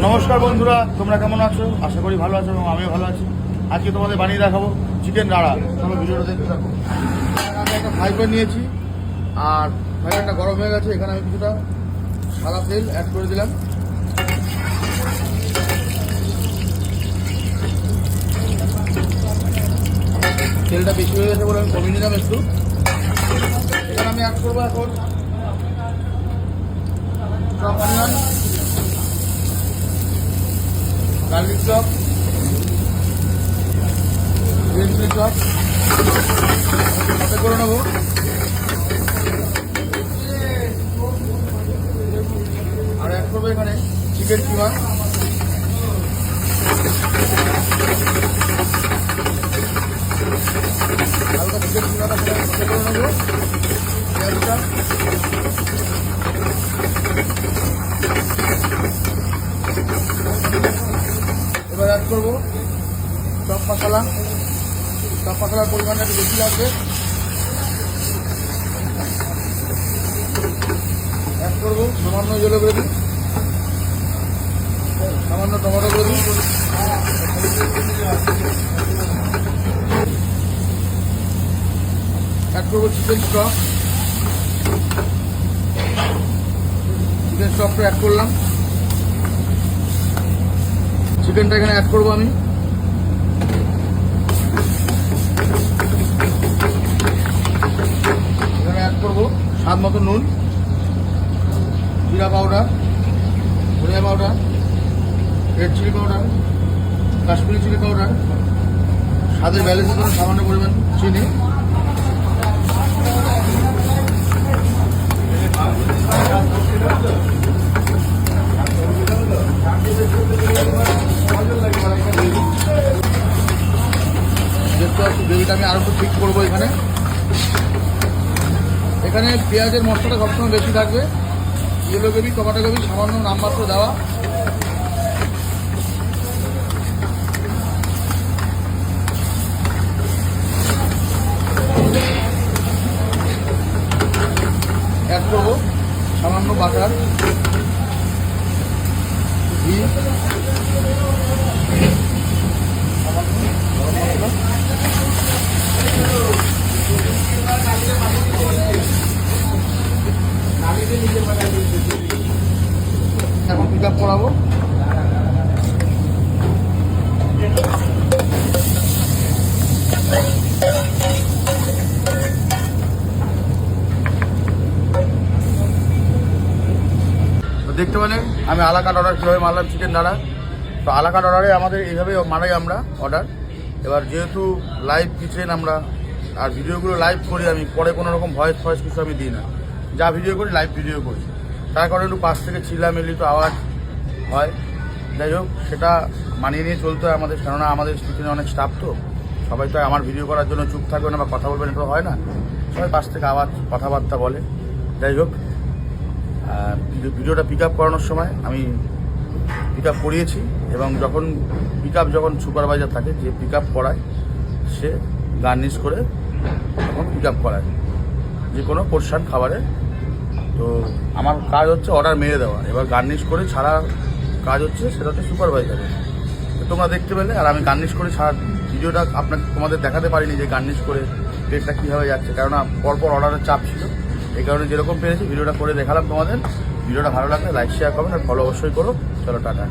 নমস্কার বন্ধুরা, তোমরা কেমন আছো? আশা করি ভালো আছো এবং আমিও ভালো আছি। আজকে তোমাদের বানিয়ে দেখাবো চিকেন রাড়া। চলো ভিডিওটা দেখতে থাকো। আমি একটা ফ্রাই প্যান নিয়েছি আর ফ্রাই প্যানটা গরম হয়ে গেছে। এখানে আমি কিছুটা সাদা তেল অ্যাড করে দিলাম। তেলটা বেশি হয়ে গেছে বলে আমি কমিয়ে নিলাম একটু। এখানে আমি অ্যাড করবো এখন chop onion, garlic chop, green chilli chop সাথে করে নেবো। আর অ্যাড করবো এখানে চিকেন কিমা, হালকা চিকেন কিমাটা সাথে করে নেবো। পেঁয়াজটা এবার অ্যাড করবো চপ মশলা। চপ মশলার পরিমাণটা একটু বেশি লাগবে। অ্যাড করবো সামান্য জলে করে দিই, সামান্য টমেটো করে দিই, অ্যাড করবো চিকেন স্টক। চিকেন স্টকটা অ্যাড করলাম। চিকেনটা এখানে অ্যাড করবো আমি। এখানে অ্যাড করবো স্বাদ মতো নুন, জিরা পাউডার, ধনিয়া powder, red chilli powder, Kashmiri chilli powder, স্বাদের ব্যালেন্সের জন্য সামান্য পরিমাণ চিনি, গ্রেভিটা আমি আরো একটু ঠিক করবো। এখানে পেঁয়াজের মশলাটা সবসময় বেশি থাকবে। ইয়েলো গ্রেভি, টমেটো গ্রেভি সামান্য নামমাত্র দেওয়া। অ্যাড করবো সামান্য বাটার, ঘি, এখন পিক আপ করাবো। দেখতে পেলেন আমি আলাকাট অর্ডার কীভাবে মারলাম চিকেন রাড়া। তো আলাকাট অর্ডারে আমাদের এইভাবে মারাই আমরা অর্ডার। এবার যেহেতু লাইভ কিচেন আমরা আর ভিডিওগুলো লাইভ করি, আমি পরে কোনো রকম ভয়েস কিছু আমি দিই না। যা ভিডিও করি লাইভ ভিডিও করি, তার কারণে একটু পাশ থেকে চিল্লামিল্লি তো আওয়াজ হয়। যাই হোক, সেটা মানিয়ে নিয়ে চলতে হয় আমাদের, কেননা আমাদের কিচেনে অনেক স্টাফ, তো সবাই তো আমার ভিডিও করার জন্য চুপ থাকবে না বা কথা বলবেন, এটা হয় না। সবাই পাশ থেকে আওয়াজ কথাবার্তা বলে। যাই হোক, ভিডিওটা পিক আপ করানোর সময় আমি পিক আপ করিয়েছি এবং যখন সুপারভাইজার থাকে যে পিক আপ করায়, সে গার্নিশ করে তখন পিক আপ করায় যে কোনো পোর্শন খাবারে। তো আমার কাজ হচ্ছে অর্ডার মেরে দেওয়া, এবার গার্নিশ করে ছাড়া কাজ হচ্ছে সেটা হচ্ছে সুপারভাইজারের। তোমরা দেখতে পেলে, আর আমি গার্নিশ করে ছাড়া ভিডিওটা তোমাদের দেখাতে পারিনি যে গার্নিশ করে প্লেটটা কীভাবে যাচ্ছে, কেননা পরপর অর্ডারের চাপ ছিল। এই কারণে যেরকম পেরেছি ভিডিওটা করে দেখালাম তোমাদের। ভিডিওটা ভালো লাগলে লাইক, শেয়ার, কমেন্ট আর ফলো অবশ্যই করো। চলো, টাটা।